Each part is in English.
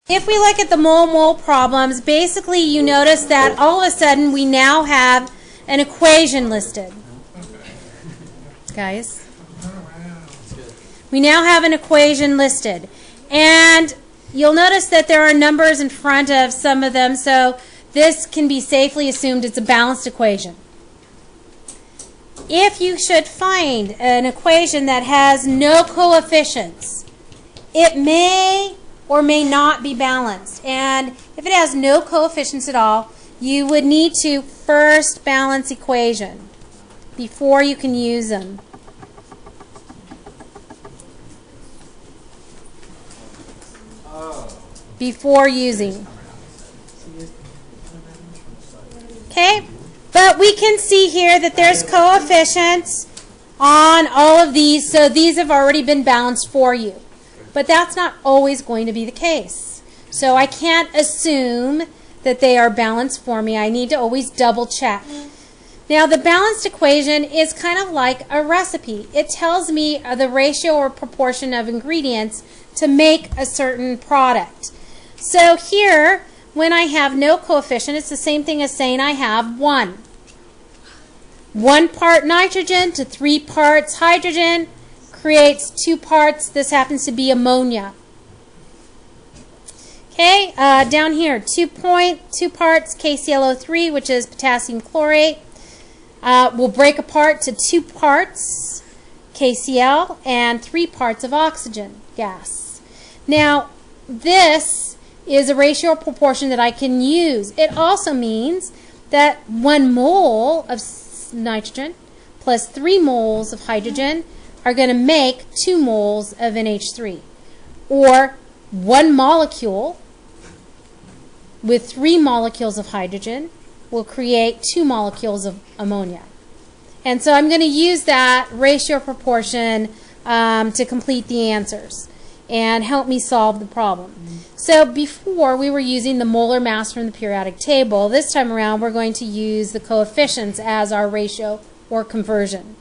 If we look at the mole-mole problems, basically you notice that all of a sudden we now have an equation listed. Guys, we now have an equation listed. And you'll notice that there are numbers in front of some of them, so this can be safely assumed it's a balanced equation. If you should find an equation that has no coefficients, it may or may not be balanced. And if it has no coefficients at all, you would need to first balance equation before you can use them. Before using. Okay? But we can see here that there's coefficients on all of these, so these have already been balanced for you. But that's not always going to be the case. So I can't assume that they are balanced for me. I need to always double check. Now the balanced equation is kind of like a recipe. It tells me the ratio or proportion of ingredients to make a certain product. So here, when I have no coefficient, it's the same thing as saying I have 1. 1 part nitrogen to 3 parts hydrogen creates 2 parts. This happens to be ammonia. Okay, down here, 2 parts KClO3, which is potassium chlorate, will break apart to 2 parts KCl and 3 parts of oxygen gas. Now, this is a ratio or proportion that I can use. It also means that 1 mole of nitrogen plus 3 moles of hydrogen are going to make 2 moles of NH3. Or 1 molecule with 3 molecules of hydrogen will create 2 molecules of ammonia. And so I'm going to use that ratio proportion to complete the answers and help me solve the problem. So before we were using the molar mass from the periodic table. This time around we're going to use the coefficients as our ratio or conversion.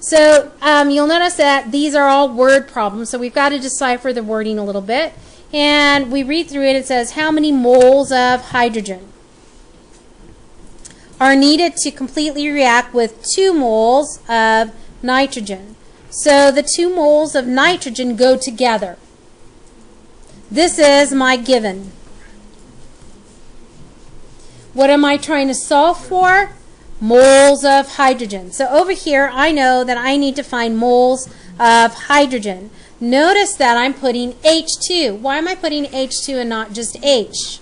So you'll notice that these are all word problems, so we've got to decipher the wording a little bit. And we read through it. It says how many moles of hydrogen are needed to completely react with 2 moles of nitrogen. So the 2 moles of nitrogen go together. This is my given. What am I trying to solve for? Moles of hydrogen. So over here I know that I need to find moles of hydrogen. Notice that I'm putting H2. Why am I putting H2 and not just H?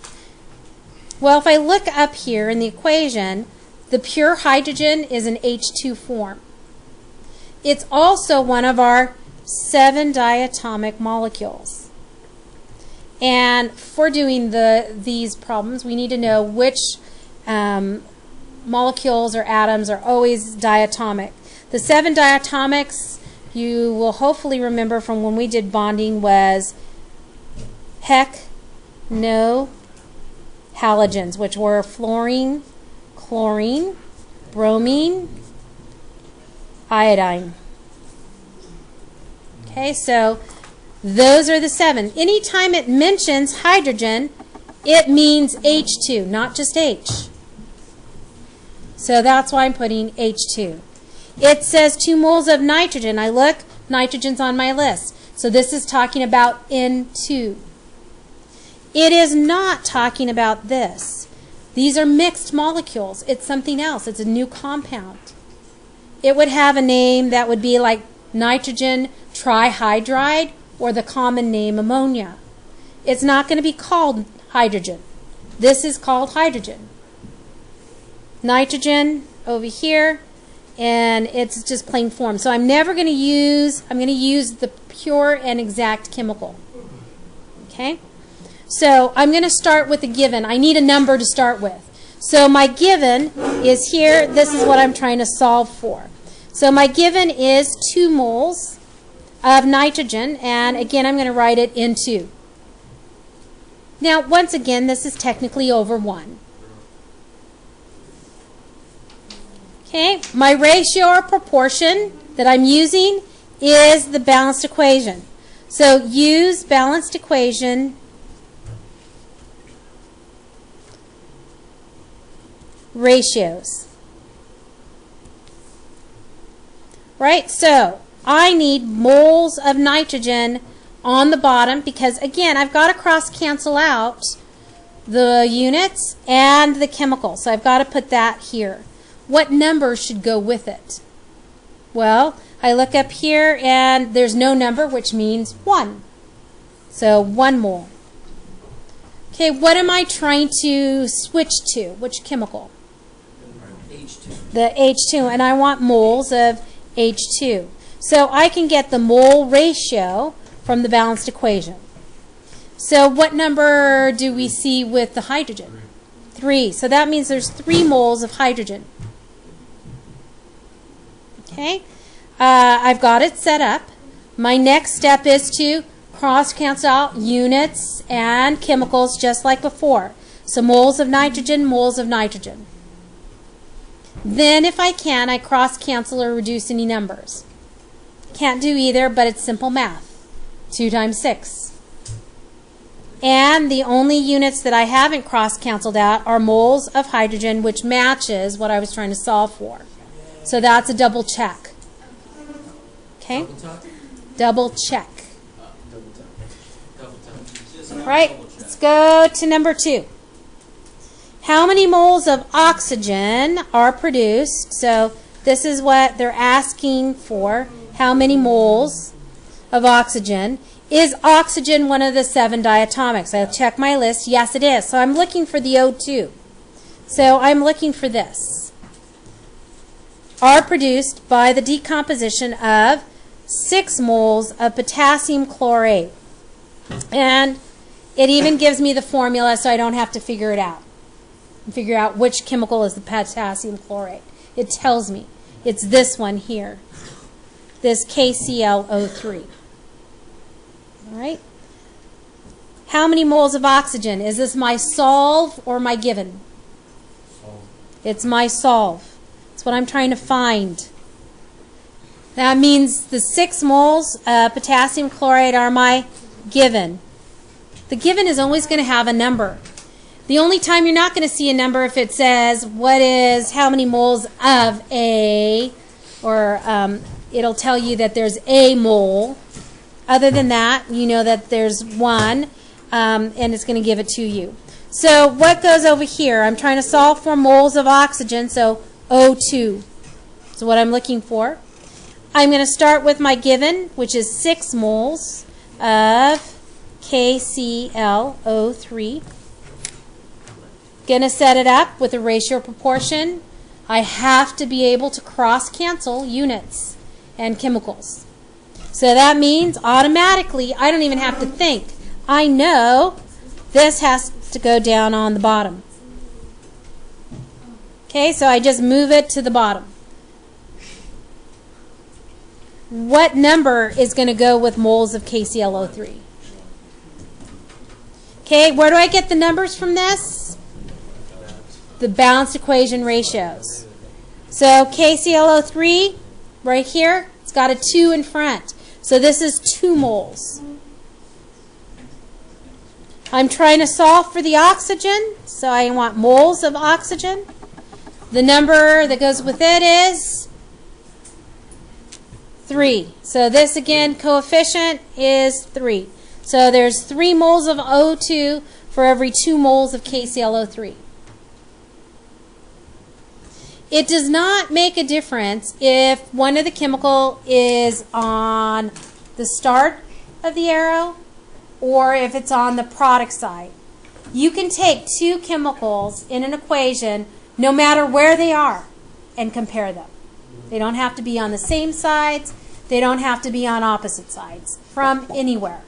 Well, if I look up here in the equation, the pure hydrogen is an H2 form. It's also one of our 7 diatomic molecules. And for doing these problems, we need to know which molecules or atoms are always diatomic. The 7 diatomics, you will hopefully remember from when we did bonding, was HEC, no halogens, which were fluorine, chlorine, bromine, iodine. Okay, so those are the 7. Anytime it mentions hydrogen, it means H2, not just H. So that's why I'm putting H2. It says 2 moles of nitrogen. I look, nitrogen's on my list. So this is talking about N2. It is not talking about this. These are mixed molecules. It's something else. It's a new compound. It would have a name that would be like nitrogen trihydride or the common name ammonia. It's not going to be called hydrogen. This is called hydrogen. Nitrogen over here, and it's just plain form. So I'm never going to use, I'm going to use the pure and exact chemical. Okay? So I'm going to start with a given. I need a number to start with. So my given is here. This is what I'm trying to solve for. So my given is 2 moles of nitrogen, and again I'm going to write it in 2. Now once again, this is technically over 1. Okay, my ratio or proportion that I'm using is the balanced equation. So use balanced equation ratios. Right? So I need moles of nitrogen on the bottom because, again, I've got to cross-cancel out the units and the chemical. So I've got to put that here. What number should go with it? Well, I look up here and there's no number, which means 1. So 1 mole. Okay, what am I trying to switch to? Which chemical? H2. The H2, and I want moles of H2. So I can get the mole ratio from the balanced equation. So what number do we see with the hydrogen? 3. So that means there's 3 moles of hydrogen. Okay, I've got it set up. My next step is to cross-cancel out units and chemicals just like before. So moles of nitrogen, moles of nitrogen. Then if I can, I cross-cancel or reduce any numbers. Can't do either, but it's simple math. 2 times 6. And the only units that I haven't cross-canceled out are moles of hydrogen, which matches what I was trying to solve for. So that's a double check. Okay? Double check. Right, let's go to number 2. How many moles of oxygen are produced? So this is what they're asking for. How many moles of oxygen? Is oxygen one of the 7 diatomics? I'll check my list. Yes, it is. So I'm looking for the O2. So I'm looking for this. Are produced by the decomposition of 6 moles of potassium chlorate. And it even gives me the formula so I don't have to figure it out. Figure out which chemical is the potassium chlorate. It tells me. It's this one here. This KClO3. All right? How many moles of oxygen? Is this my solve or my given? Solve. It's my solve. It's what I'm trying to find. That means the 6 moles of potassium chloride are my given. The given is always going to have a number. The only time you're not going to see a number if it says how many moles of A, or it'll tell you that there's a mole. Other than that, you know that there's 1, and it's going to give it to you. So what goes over here? I'm trying to solve for moles of oxygen, so O2 is what I'm looking for. I'm going to start with my given, which is 6 moles of KClO3. Going to set it up with a ratio proportion. I have to be able to cross-cancel units and chemicals. So that means automatically, I don't even have to think. I know this has to go down on the bottom. Okay, so I just move it to the bottom. What number is going to go with moles of KClO3? Okay, where do I get the numbers from this? The balanced equation ratios. So KClO3, right here, it's got a 2 in front. So this is 2 moles. I'm trying to solve for the oxygen, so I want moles of oxygen. The number that goes with it is 3. So this, again, coefficient is 3. So there's 3 moles of O2 for every 2 moles of KClO3. It does not make a difference if one of the chemical is on the start of the arrow or if it's on the product side. You can take 2 chemicals in an equation no matter where they are and compare them. They don't have to be on the same sides. They don't have to be on opposite sides from anywhere.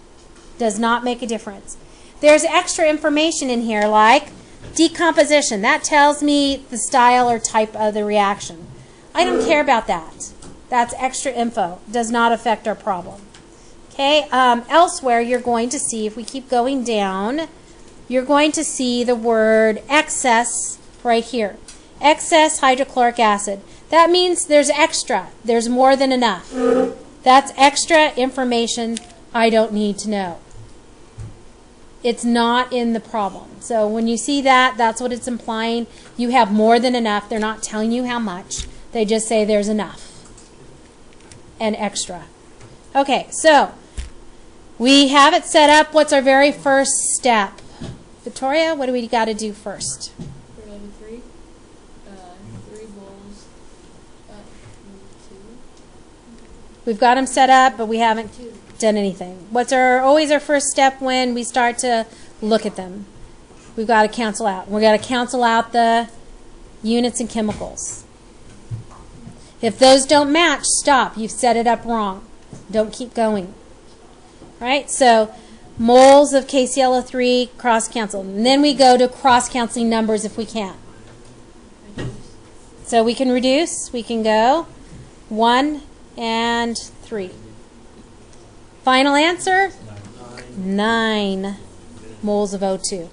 Does not make a difference. There's extra information in here like decomposition. That tells me the style or type of the reaction. I don't care about that. That's extra info. Does not affect our problem. Okay. Elsewhere, you're going to see, if we keep going down, you're going to see the word excess right here. Excess hydrochloric acid. That means there's extra. There's more than enough. That's extra information I don't need to know. It's not in the problem. So when you see that, that's what it's implying. You have more than enough. They're not telling you how much. They just say there's enough and extra. Okay, so we have it set up. What's our very first step? Victoria, what do we got to do first? For number 3, 3 bowls, 2. We've got them set up, but we haven't done anything. What's always our first step when we start to look at them? We've got to cancel out. We've got to cancel out the units and chemicals. If those don't match, stop. You've set it up wrong. Don't keep going. Right? So moles of KClO3 cross-canceled. And then we go to cross-canceling numbers if we can. So we can reduce. We can go 1 and 3. Final answer? 9 moles of O2.